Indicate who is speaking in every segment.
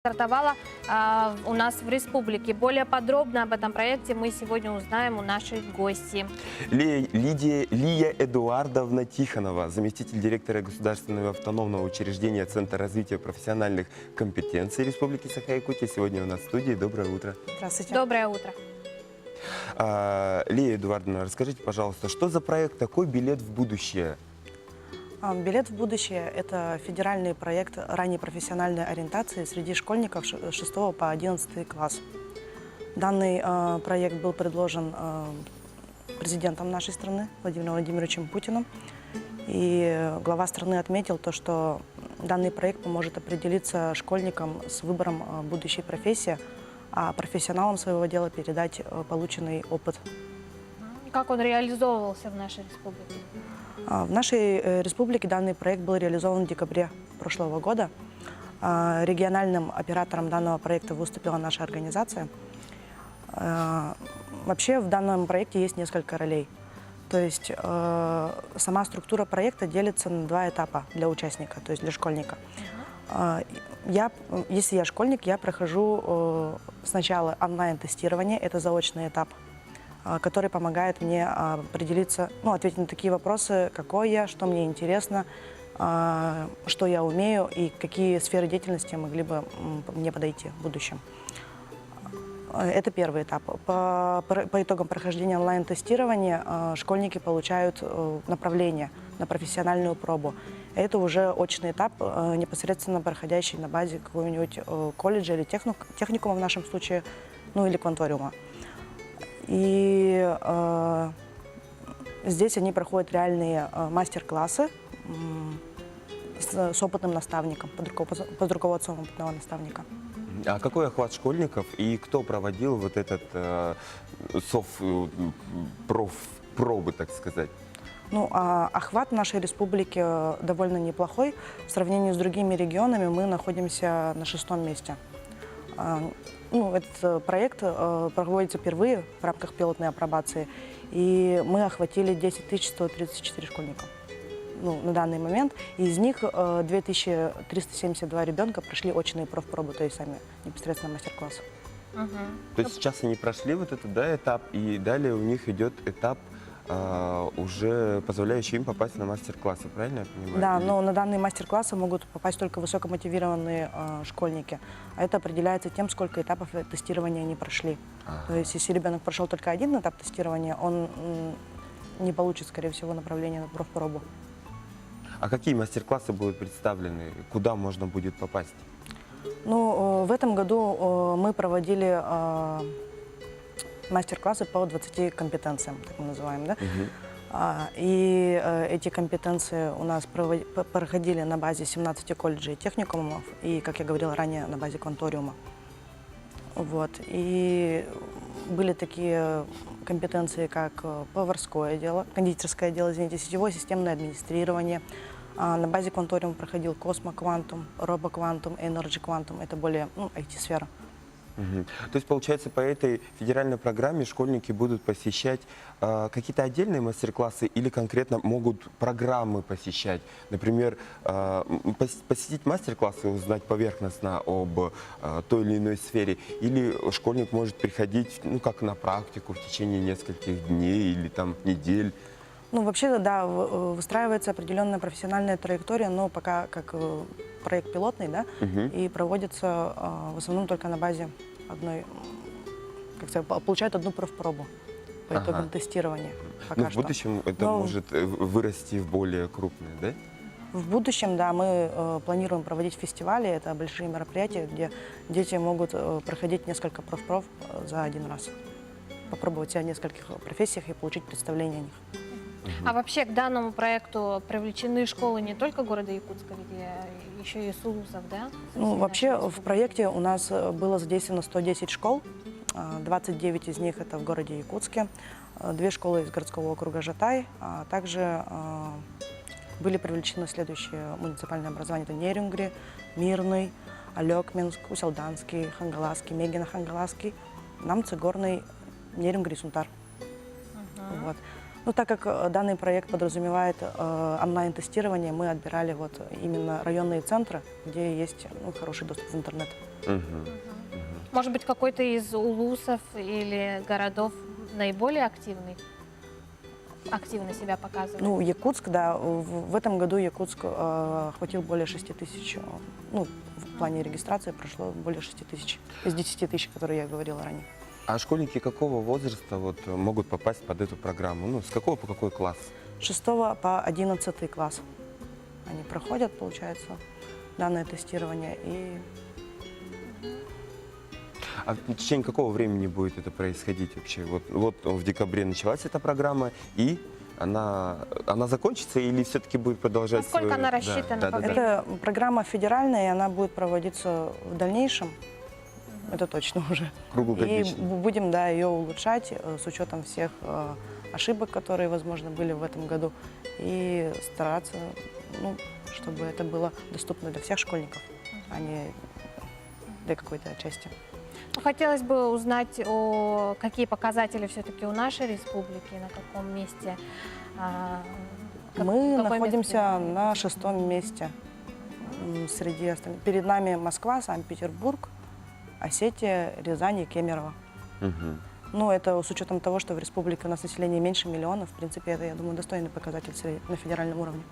Speaker 1: Стартовала у нас в республике. Более подробно об этом проекте мы сегодня узнаем у нашей гости.
Speaker 2: Лия Эдуардовна Тихонова, заместитель директора Государственного автономного учреждения Центра развития профессиональных компетенций Республики Саха-Якутия. Сегодня у нас в студии. Доброе утро.
Speaker 3: Здравствуйте.
Speaker 1: Доброе утро.
Speaker 2: Лия Эдуардовна, расскажите, пожалуйста, что за проект такой «Билет в будущее»?
Speaker 3: «Билет в будущее» – это федеральный проект ранней профессиональной ориентации среди школьников с 6 по 11 класс. Данный проект был предложен президентом нашей страны Владимиром Владимировичем Путиным. И глава страны отметил то, что данный проект поможет определиться школьникам с выбором будущей профессии, а профессионалам своего дела передать полученный опыт.
Speaker 1: Как он реализовывался в нашей республике?
Speaker 3: В нашей республике данный проект был реализован в декабре прошлого года. Региональным оператором данного проекта выступила наша организация. Вообще в данном проекте есть несколько ролей. То есть сама структура проекта делится на два этапа для участника, то есть для школьника. Если я школьник, я прохожу сначала онлайн-тестирование, это заочный этап, который помогает мне определиться, ответить на такие вопросы, какой я, что мне интересно, что я умею и какие сферы деятельности могли бы мне подойти в будущем. Это первый этап. По итогам прохождения онлайн-тестирования школьники получают направление на профессиональную пробу. Это уже очный этап, непосредственно проходящий на базе какого-нибудь колледжа или техникума в нашем случае, или кванториума. И здесь они проходят реальные мастер-классы с опытным наставником, под руководством опытного наставника.
Speaker 2: А какой охват школьников и кто проводил вот этот профпробы, так сказать?
Speaker 3: Охват нашей республики довольно неплохой. В сравнении с другими регионами мы находимся на 6-м месте. Этот проект проводится впервые в рамках пилотной апробации, и мы охватили 10 134 школьника на данный момент. Из них 2372 ребенка прошли очные профпробы, то есть сами непосредственно мастер-классы.
Speaker 2: То есть сейчас они прошли вот этот этап, и далее у них идет этап, уже позволяющий им попасть на мастер-классы, правильно я понимаю?
Speaker 3: Да, но на данные мастер-классы могут попасть только высокомотивированные школьники. А это определяется тем, сколько этапов тестирования они прошли. То есть если ребенок прошел только один этап тестирования, он не получит, скорее всего, направление на профпробу.
Speaker 2: А какие мастер-классы будут представлены? Куда можно будет попасть?
Speaker 3: В этом году мы проводили мастер-классы по 20 компетенциям, так мы называем, да? И эти компетенции у нас проходили на базе 17 колледжей и техникумов, и, как я говорила ранее, на базе кванториума. И были такие компетенции, как поварское дело, кондитерское дело, сетевое системное администрирование. На базе кванториума проходил космо-квантум, робо-квантум, энерджи-квантум, это более IT-сфера.
Speaker 2: То есть, получается, по этой федеральной программе школьники будут посещать какие-то отдельные мастер-классы или конкретно могут программы посещать? Например, посетить мастер-классы и узнать поверхностно об той или иной сфере? Или школьник может приходить, как на практику в течение нескольких дней или недель?
Speaker 3: Вообще, да, выстраивается определенная профессиональная траектория, но пока как проект пилотный, да, и проводится в основном только на базе одной, получают одну профпробу по итогам тестирования.
Speaker 2: В будущем это может вырасти в более крупное, да?
Speaker 3: В будущем, да, мы планируем проводить фестивали, это большие мероприятия, где дети могут проходить несколько профпроб за один раз, попробовать себя в нескольких профессиях и получить представление о них.
Speaker 1: А вообще к данному проекту привлечены школы не только города Якутска, еще и Сулусов, да?
Speaker 3: Вообще в проекте у нас было задействовано 110 школ, 29 из них это в городе Якутске, 2 школы из городского округа Жатай, а также были привлечены следующие муниципальные образования: это Нерюнгри, Мирный, Алекминск, Уселданский, Хангалаский, Мегина Хангалаский, Намцы, Горный, Нерюнгри, Сунтар. Так как данный проект подразумевает онлайн-тестирование, мы отбирали именно районные центры, где есть хороший доступ в интернет.
Speaker 1: Может быть, какой-то из улусов или городов наиболее активно себя показывает?
Speaker 3: Ну, Якутск, да, в этом году Якутск охватил более 6 тысяч, ну, в плане регистрации прошло более 6 тысяч из 10 тысяч, которые я говорила ранее.
Speaker 2: А школьники какого возраста вот могут попасть под эту программу? Ну, с какого по какой класс?
Speaker 3: С 6 по 11 класс они проходят, получается, данное тестирование. И
Speaker 2: А в течение какого времени будет это происходить вообще? Вот в декабре началась эта программа, и она закончится или все-таки будет продолжать?
Speaker 1: Насколько она рассчитана по времени?
Speaker 3: это программа федеральная, и она будет проводиться в дальнейшем. Это точно уже. И
Speaker 2: Круглогодично.
Speaker 3: будем, да, ее улучшать с учетом всех ошибок, которые, возможно, были в этом году, и стараться, ну, чтобы это было доступно для всех школьников, а не для какой-то части.
Speaker 1: Ну, хотелось бы узнать, какие показатели все-таки у нашей республики, на каком месте.
Speaker 3: Мы
Speaker 1: какое
Speaker 3: находимся
Speaker 1: место?
Speaker 3: на 6-м месте среди остальных. Перед нами Москва, Санкт-Петербург, Осетия, Рязань и Кемерово.
Speaker 2: Мгм.
Speaker 3: Ну, это с учетом того, что в республике у нас население меньше миллиона. В принципе, это, я думаю, достойный показатель на федеральном уровне.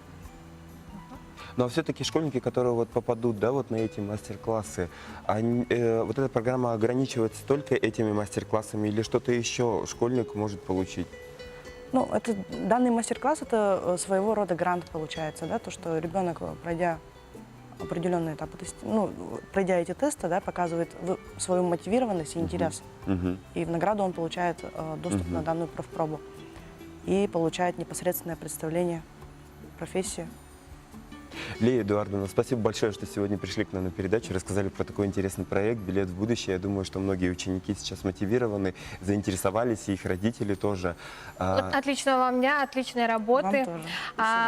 Speaker 2: Но все-таки школьники, которые вот попадут, да, вот на эти мастер-классы, вот эта программа ограничивается только этими мастер-классами или что-то еще школьник может получить?
Speaker 3: Ну, данный мастер-класс – это своего рода грант получается, да, то, что ребенок, пройдя определенные этапы, пройдя эти тесты, да, показывает свою мотивированность и интерес.
Speaker 2: Мгм.
Speaker 3: И в награду он получает доступ на данную профпробу и получает непосредственное представление профессии.
Speaker 2: Лия Эдуардовна, спасибо большое, что сегодня пришли к нам на передачу, рассказали про такой интересный проект «Билет в будущее». Я думаю, что многие ученики сейчас мотивированы, заинтересовались, и их родители тоже.
Speaker 1: Вот отличного вам дня, отличной работы.
Speaker 3: Вам тоже.
Speaker 1: А,